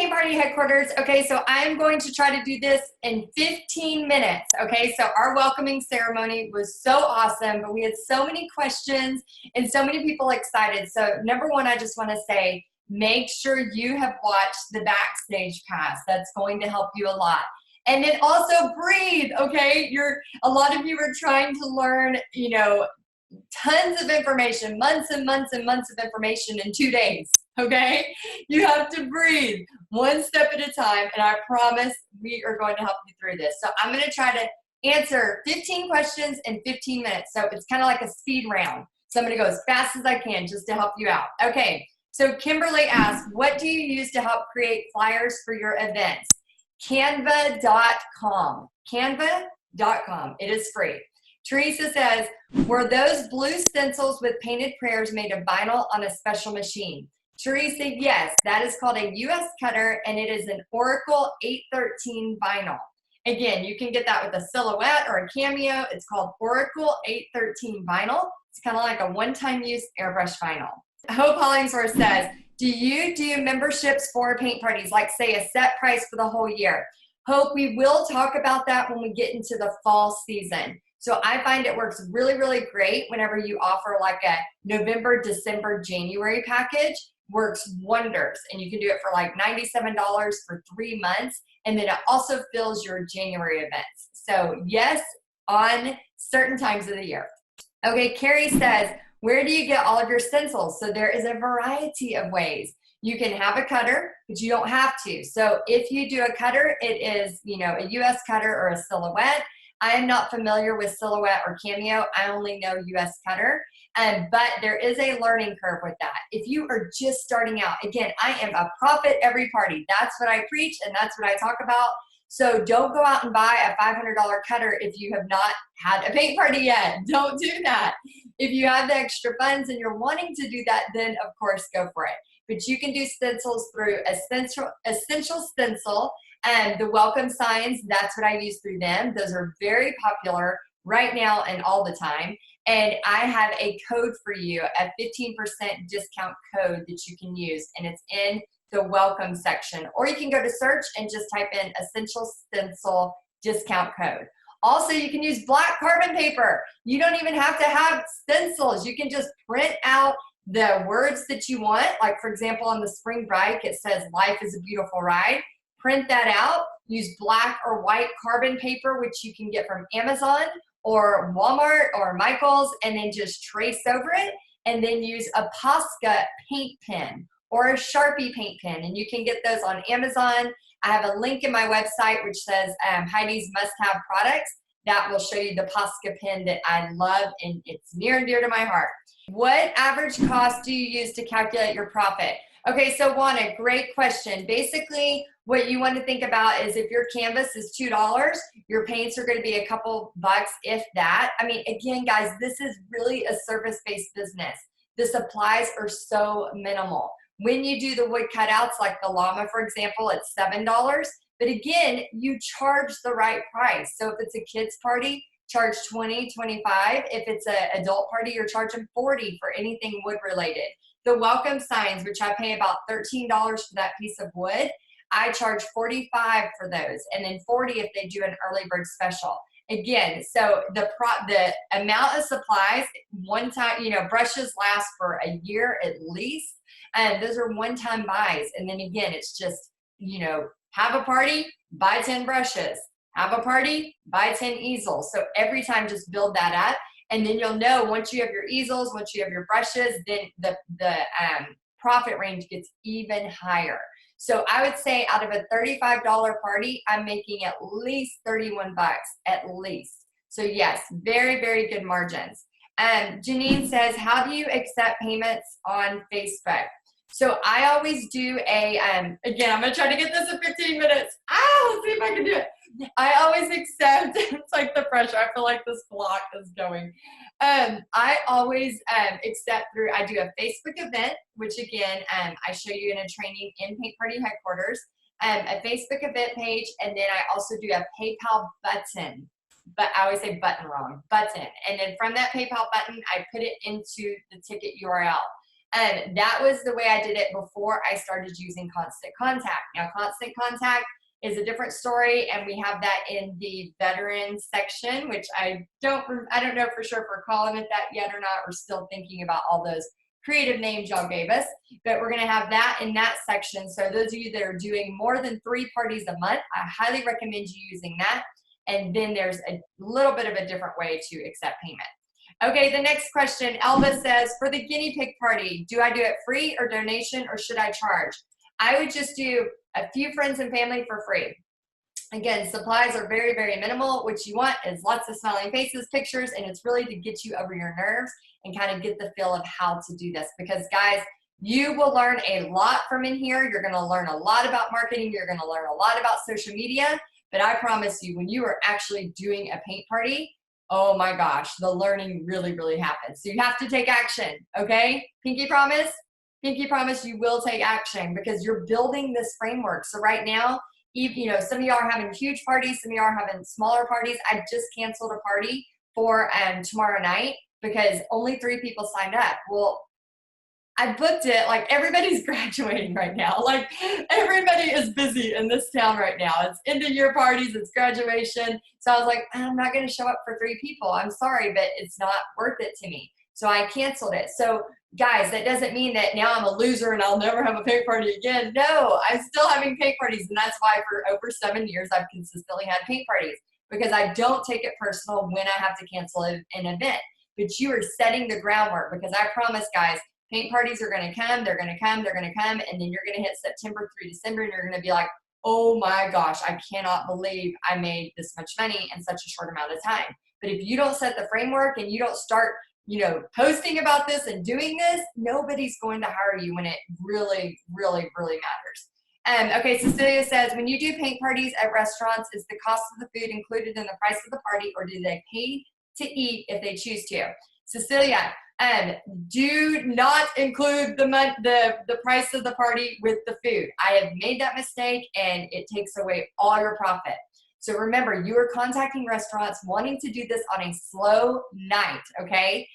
Paint Party Headquarters. Okay, so I'm going to try to do this in 15 minutes. Okay, so our welcoming ceremony was so awesome, but we had so many questions and so many people excited. So number one, I just want to say, make sure you have watched the backstage pass. That's going to help you a lot. And then also breathe, okay? A lot of you are trying to learn, tons of information, months and months and months of information in 2 days, okay? You have to breathe one step at a time, and I promise we are going to help you through this. So I'm gonna try to answer 15 questions in 15 minutes. So it's kind of like a speed round. So I'm gonna go as fast as I can just to help you out. Okay, so Kimberly asked, what do you use to help create flyers for your events? Canva.com. Canva.com. It is free. Teresa says, were those blue stencils with painted prayers made of vinyl on a special machine? Teresa, yes, that is called a US cutter, and it is an Oracle 813 vinyl. Again, you can get that with a silhouette or a cameo. It's called Oracle 813 vinyl. It's kind of like a one-time use airbrush vinyl. Hope Hollingsworth says, do you do memberships for paint parties, like say a set price for the whole year? Hope, we will talk about that when we get into the fall season. So I find it works really, really great whenever you offer like a November, December, January package. Works wonders. And you can do it for like $97 for 3 months. And then it also fills your January events. So yes, on certain times of the year. Okay, Carrie says, where do you get all of your stencils? So there is a variety of ways. You can have a cutter, but you don't have to. So if you do a cutter, it is, a US cutter or a silhouette. I am not familiar with silhouette or cameo. I only know US cutter. But there is a learning curve with that. If you are just starting out, again, I am a profit every party. That's what I preach and that's what I talk about. So don't go out and buy a $500 cutter if you have not had a paint party yet. Don't do that. If you have the extra funds and you're wanting to do that, then of course go for it. But you can do stencils through Essential Stencil, and the welcome signs, that's what I use through them. Those are very popular right now and all the time. And I have a code for you, a 15% discount code that you can use, and it's in the welcome section. Or you can go to search and just type in Essential Stencil discount code. Also, you can use black carbon paper. You don't even have to have stencils. You can just print out the words that you want. Like for example, on the spring break, it says life is a beautiful ride. Print that out, use black or white carbon paper, which you can get from Amazon or Walmart or Michael's, and then just trace over it, and then use a Posca paint pen or a Sharpie paint pen, and you can get those on Amazon. I have a link in my website which says Heidi's must-have products. That will show you the Posca pen that I love, and it's near and dear to my heart. What average cost do you use to calculate your profit? Okay, so Juana, great question. Basically, what you want to think about is if your canvas is $2, your paints are going to be a couple bucks, if that. I mean, again, guys, this is really a service-based business. The supplies are so minimal. When you do the wood cutouts, like the llama, for example, it's $7. But again, you charge the right price. So if it's a kid's party, charge $20, $25. If it's an adult party, you're charging $40 for anything wood related. The welcome signs, which I pay about $13 for that piece of wood, I charge $45 for those, and then $40 if they do an early bird special. Again, so the amount of supplies, one time, brushes last for a year at least, and those are one-time buys. And then again, it's just, have a party, buy 10 brushes. Have a party, buy 10 easels. So every time, just build that up. And then you'll know once you have your easels, once you have your brushes, then the profit range gets even higher. So I would say out of a $35 party, I'm making at least 31 bucks, at least. So yes, very, very good margins. Janine says, how do you accept payments on Facebook? So I always do again, I'm gonna try to get this in 15 minutes. Let's see if I can do it. I always accept, it's like the pressure, I feel like this block is going. I always accept through, I do a Facebook event, which again, I show you in a training in Paint Party Headquarters, a Facebook event page, and then I also do a PayPal button. But I always say button wrong, button. And then from that PayPal button, I put it into the ticket URL. And that was the way I did it before I started using Constant Contact. Now, Constant Contact is a different story, and we have that in the veterans section, which I don't know for sure if we're calling it that yet or not. We're still thinking about all those creative names y'all gave us, but we're going to have that in that section. So those of you that are doing more than 3 parties a month, I highly recommend you using that. And then there's a little bit of a different way to accept payment. Okay, the next question, Elvis says, for the guinea pig party, do I do it free or donation, or should I charge? I would just do a few friends and family for free. Again, supplies are very, very minimal. What you want is lots of smiling faces, pictures, and it's really to get you over your nerves and kind of get the feel of how to do this. Because guys, you will learn a lot from in here. You're gonna learn a lot about marketing. You're gonna learn a lot about social media. But I promise you, when you are actually doing a paint party, oh my gosh, the learning really, really happens. So you have to take action, okay? Pinky promise? Pinky promise you will take action because you're building this framework. So right now, you know, some of y'all are having huge parties, some of y'all are having smaller parties. I just canceled a party for tomorrow night because only 3 people signed up. Well, I booked it, like everybody's graduating right now. Like everybody is busy in this town right now. It's end of year parties, it's graduation. So I was like, I'm not gonna show up for 3 people. I'm sorry, but it's not worth it to me. So I canceled it. So guys, that doesn't mean that now I'm a loser and I'll never have a paint party again. No, I'm still having paint parties. And that's why for over 7 years, I've consistently had paint parties because I don't take it personal when I have to cancel an event. But you are setting the groundwork because I promise guys, paint parties are going to come, they're going to come, they're going to come, and then you're going to hit September through December, and you're going to be like, oh my gosh, I cannot believe I made this much money in such a short amount of time. But if you don't set the framework and you don't start, you know, posting about this and doing this, nobody's going to hire you when it really, really, really matters. Okay, Cecilia says, when you do paint parties at restaurants, is the cost of the food included in the price of the party, or do they pay to eat if they choose to? Cecilia, do not include the price of the party with the food. I have made that mistake and it takes away all your profit. So remember, you are contacting restaurants wanting to do this on a slow night, okay?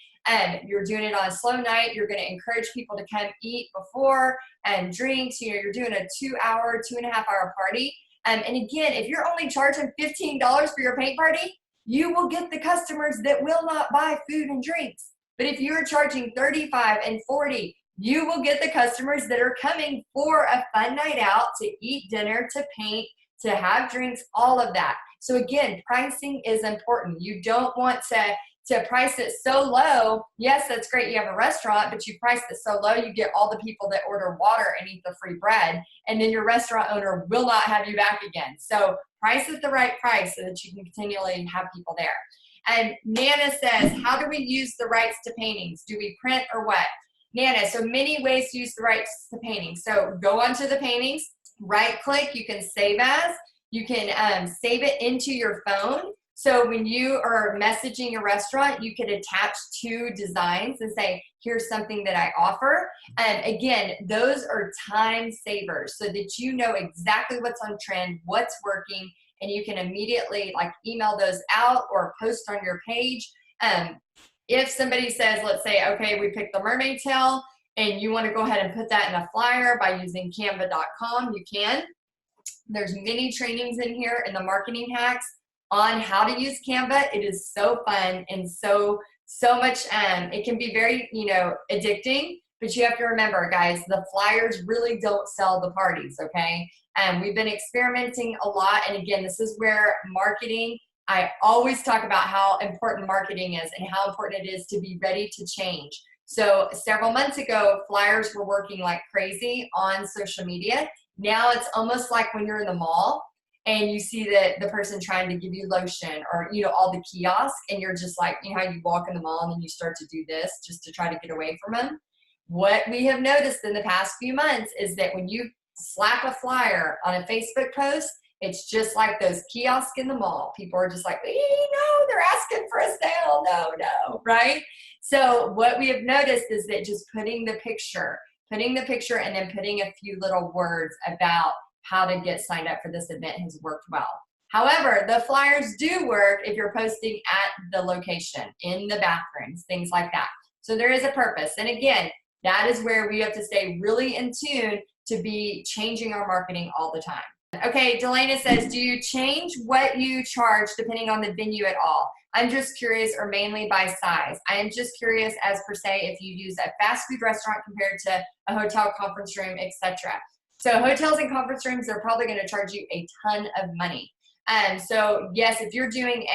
You're doing it on a slow night. You're going to encourage people to come eat before and drinks. You know, you're doing a 2-hour, 2.5-hour party. And again, if you're only charging $15 for your paint party, you will get the customers that will not buy food and drinks. But if you're charging $35 and $40, you will get the customers that are coming for a fun night out to eat dinner, to paint, to have drinks, all of that. So again, pricing is important. You don't want to price it so low. Yes, that's great. You have a restaurant, but you price it so low, you get all the people that order water and eat the free bread, and then your restaurant owner will not have you back again. So price at the right price so that you can continually have people there. And Nana says, how do we use the rights to paintings? Do we print or what? Nana, so many ways to use the rights to paintings. So go onto the paintings, right click, you can save as, you can save it into your phone. So when you are messaging a restaurant, you could attach 2 designs and say, here's something that I offer. And again, those are time savers so that you know exactly what's on trend, what's working, and you can immediately like email those out or post on your page. If somebody says, let's say, okay, we picked the mermaid tail and you want to go ahead and put that in a flyer by using canva.com, you can. There's many trainings in here in the marketing hacks on how to use Canva. It is so fun and so much, it can be very, you know, addicting, but you have to remember, guys, the flyers really don't sell the parties, okay? We've been experimenting a lot, and again, this is where marketing, I always talk about how important marketing is and how important it is to be ready to change. So several months ago, flyers were working like crazy on social media. Now it's almost like when you're in the mall and you see the person trying to give you lotion or, you know, all the kiosks, and you're just like, you know how you walk in the mall and then you start to do this just to try to get away from them? What we have noticed in the past few months is that when you slap a flyer on a Facebook post, it's just like those kiosks in the mall. People are just like, no, they're asking for a sale. No, right? So what we have noticed is that just putting the picture and then putting a few little words about how to get signed up for this event has worked well. However, the flyers do work if you're posting at the location, in the bathrooms, things like that. So there is a purpose. And again, That is where we have to stay really in tune to be changing our marketing all the time. Okay, Delana says, do you change what you charge depending on the venue at all? I'm just curious, or mainly by size. I am just curious as per se if you use a fast food restaurant compared to a hotel, conference room, etc. So hotels and conference rooms, they're probably going to charge you a ton of money. So yes, if you're doing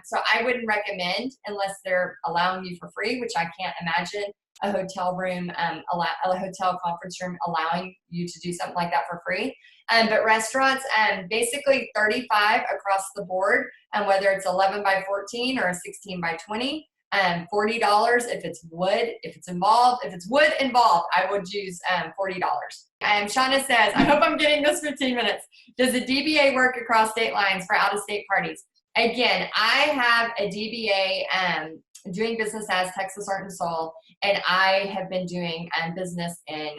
so I wouldn't recommend, unless they're allowing you for free, which I can't imagine a hotel room, a hotel conference room allowing you to do something like that for free. But restaurants, basically 35 across the board, and whether it's 11 by 14 or a 16 by 20, $40 if it's wood, if it's involved. If it's wood involved, I would use $40. Shauna says, I hope I'm getting this 15 minutes. Does a DBA work across state lines for out-of-state parties? Again, I have a DBA doing business as Texas Art and Soul, and I have been doing business in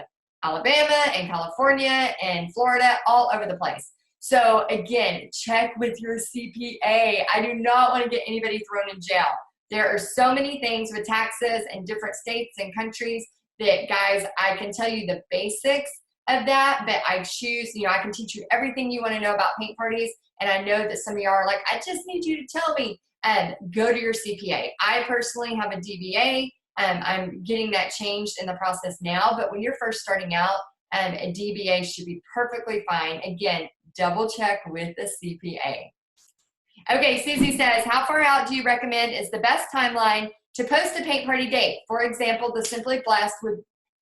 Alabama and California and Florida, all over the place. So again, check with your CPA. I do not want to get anybody thrown in jail. There are so many things with taxes in different states and countries that, guys, I can tell you the basics of that, but I choose, I can teach you everything you want to know about paint parties. And I know that some of you are like, I just need you to tell me, and go to your CPA. I personally have a DBA. I'm getting that changed in the process now, but when you're first starting out, a DBA should be perfectly fine. Again, double check with the CPA. Okay, Susie says, how far out do you recommend is the best timeline to post a paint party date? For example, the Simply Blessed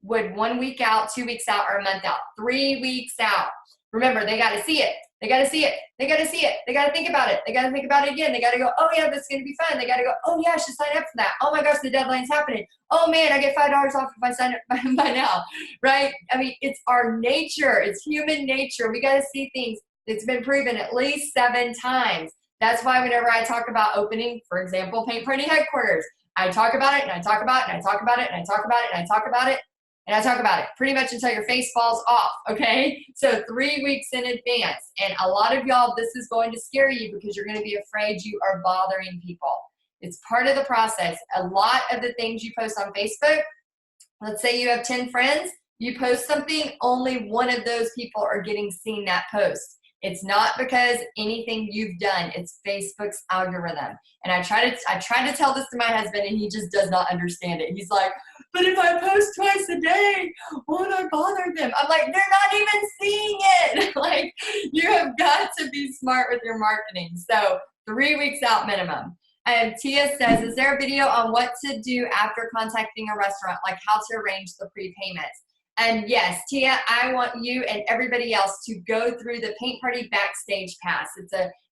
would 1 week out, 2 weeks out, or a month out, 3 weeks out. Remember, they got to see it. They got to see it. They got to see it. They got to think about it. They got to think about it again. They got to go, oh yeah, this is going to be fun. They got to go, oh yeah, I should sign up for that. Oh my gosh, the deadline's happening. Oh man, I get $5 off if I sign up by now, right? I mean, it's our nature. It's human nature. We got to see things. It's been proven at least 7 times. That's why whenever I talk about opening, for example, Paint Party headquarters, I talk about it and I talk about it and I talk about it and I talk about it and I talk about it and I talk about it pretty much until your face falls off, okay? So 3 weeks in advance. And a lot of y'all, this is going to scare you because you're going to be afraid you are bothering people. It's part of the process. A lot of the things you post on Facebook, let's say you have 10 friends, you post something, only one of those people are getting seen that post. It's not because anything you've done, it's Facebook's algorithm. And I try to tell this to my husband and he just does not understand it. He's like, but if I post twice a day, won't I bother them? I'm like, they're not even seeing it. Like, you have got to be smart with your marketing. So 3 weeks out minimum. Tia says, is there a video on what to do after contacting a restaurant, like how to arrange the prepayments? And yes, Tia, I want you and everybody else to go through the Paint Party Backstage Pass.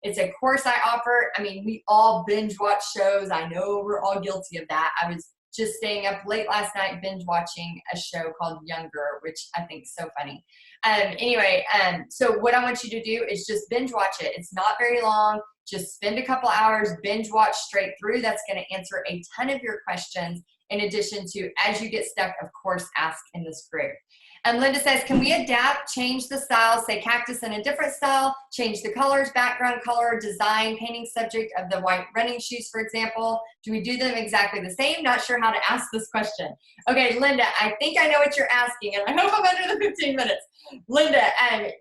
It's a course I offer. I mean, we all binge watch shows. I know we're all guilty of that. I was just staying up late last night binge watching a show called Younger, which I think is so funny. So what I want you to do is just binge watch it. It's not very long. Just spend a couple hours, binge watch straight through. That's going to answer a ton of your questions. In addition to, as you get stuck, of course, ask in this group. Linda says, can we adapt, change the style, say cactus in a different style, change the colors, background color, design, painting subject of the white running shoes, for example? Do we do them exactly the same? Not sure how to ask this question. Okay, Linda, I think I know what you're asking, and I hope I'm under the 15 minutes. Linda,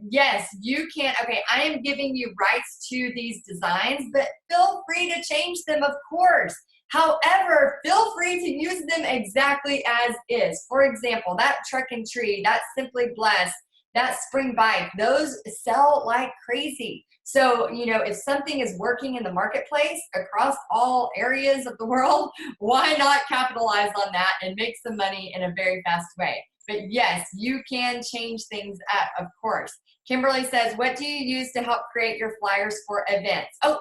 yes, you can. Okay, I am giving you rights to these designs, but feel free to change them, of course. However, feel free to use them exactly as is. For example, that truck and tree, that Simply Blessed, that spring bike, those sell like crazy. So, if something is working in the marketplace across all areas of the world, why not capitalize on that and make some money in a very fast way? But yes, you can change things up, of course. Kimberly says, what do you use to help create your flyers for events? Oh,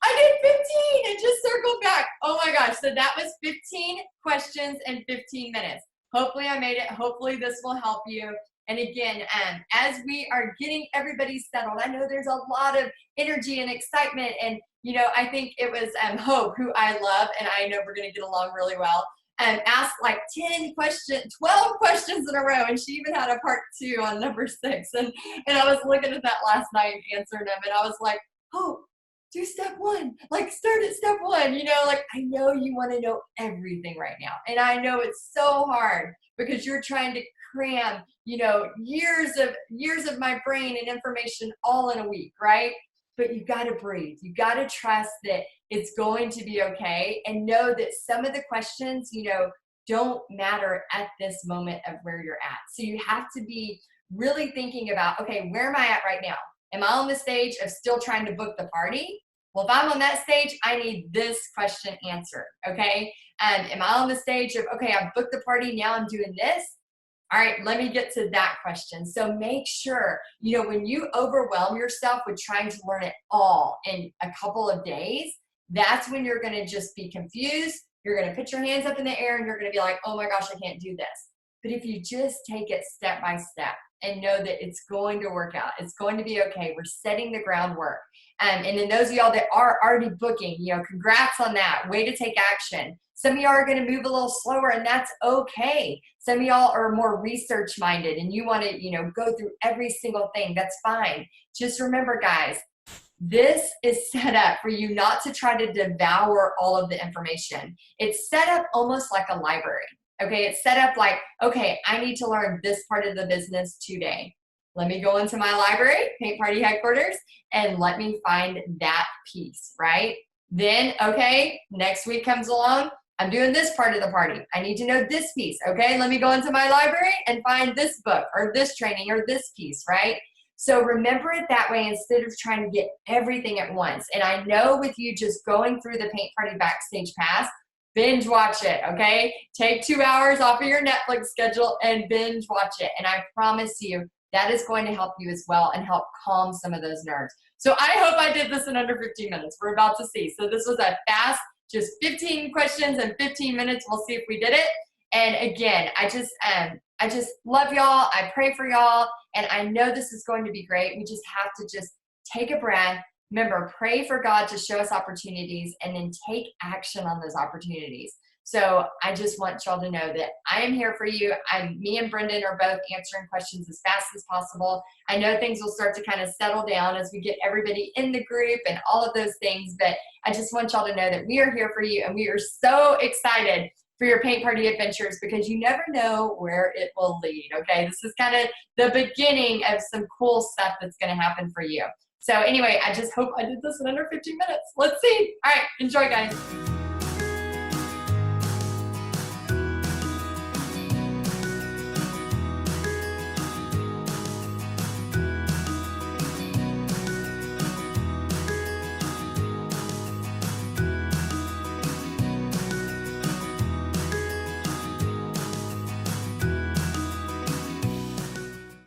I did 15 and just circled back. Oh my gosh. So that was 15 questions in 15 minutes. Hopefully I made it. Hopefully this will help you. And again, as we are getting everybody settled, I know there's a lot of energy and excitement. And, I think it was Hope, who I love, and I know we're going to get along really well, asked like 12 questions in a row. And she even had a part 2 on number 6. And I was looking at that last night and answering them. And I was like, oh, do step one, like start at step one, you know, like I know you want to know everything right now. And I know it's so hard because you're trying to cram, you know, years of my brain and information all in a week, right? But you got to breathe. You got to trust that it's going to be okay, and know that some of the questions, you know, don't matter at this moment of where you're at. So you have to be really thinking about, okay, where am I at right now? Am I on the stage of still trying to book the party? Well, if I'm on that stage, I need this question answered, okay? And am I on the stage of, okay, I've booked the party, now I'm doing this? All right, let me get to that question. So make sure, you know, when you overwhelm yourself with trying to learn it all in a couple of days, that's when you're gonna just be confused. You're gonna put your hands up in the air and you're gonna be like, oh my gosh, I can't do this. But if you just take it step by step and know that it's going to work out, it's going to be okay. We're setting the groundwork. And then those of y'all that are already booking, you know, congrats on that. Way to take action. Some of y'all are going to move a little slower, and that's okay. Some of y'all are more research minded and you want to, you know, go through every single thing. That's fine. Just remember, guys, this is set up for you not to try to devour all of the information. It's set up almost like a library. Okay, it's set up like, okay, I need to learn this part of the business today. Let me go into my library, Paint Party Headquarters, and let me find that piece, right? Then, okay, next week comes along, I'm doing this part of the party. I need to know this piece, okay? Let me go into my library and find this book or this training or this piece, right? So remember it that way instead of trying to get everything at once. And I know with you just going through the Paint Party Backstage Pass, binge watch it, okay? Take 2 hours off of your Netflix schedule and binge watch it. And I promise you, that is going to help you as well and help calm some of those nerves. So I hope I did this in under 15 minutes. We're about to see. So this was a fast, just 15 questions in 15 minutes. We'll see if we did it. And again, I just love y'all. I pray for y'all. And I know this is going to be great. We just have to just take a breath. Remember, pray for God to show us opportunities and then take action on those opportunities. So I just want y'all to know that I am here for you. Me and Brendan are both answering questions as fast as possible. I know things will start to kind of settle down as we get everybody in the group and all of those things, but I just want y'all to know that we are here for you and we are so excited for your paint party adventures because you never know where it will lead, okay? This is kind of the beginning of some cool stuff that's gonna happen for you. So anyway, I just hope I did this in under 15 minutes. Let's see. All right, enjoy, guys.